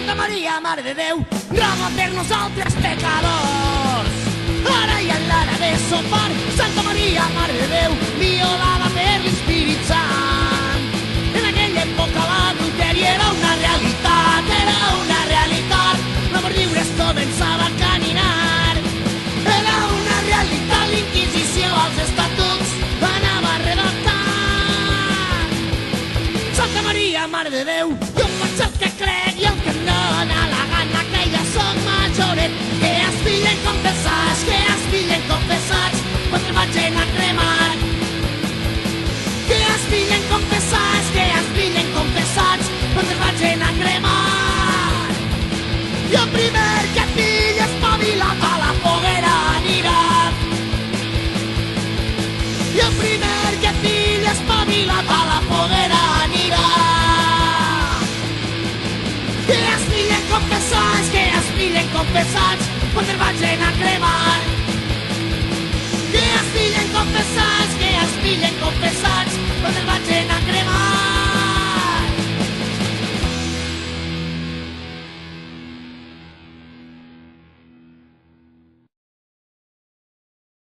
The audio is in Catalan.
Santa Maria, Mare de Déu, roga per nosaltres pecadors. Ara i a l'hora de sopar, Santa Maria, Mare de Déu, violada per l'Espírit Sant. En aquella època l'adulteri era una realitat, l'amor lliure es començava a caminar. Era una realitat, l'Inquisició als estatuts anava redactant. Santa Maria, Mare de Déu, jo faig el que crec i el que em dóna la gana, que ja soc majoret, que es pillen confessats, quan te'l vagin a cremar. Que es pillen confessats, quan te'l vagin a cremar. Jo primer que fill espavilat a la foguera anirà. Jo primer que fill espavilat a la foguera anirà. Que es pillen confessats, quan te'l vagin a cremar.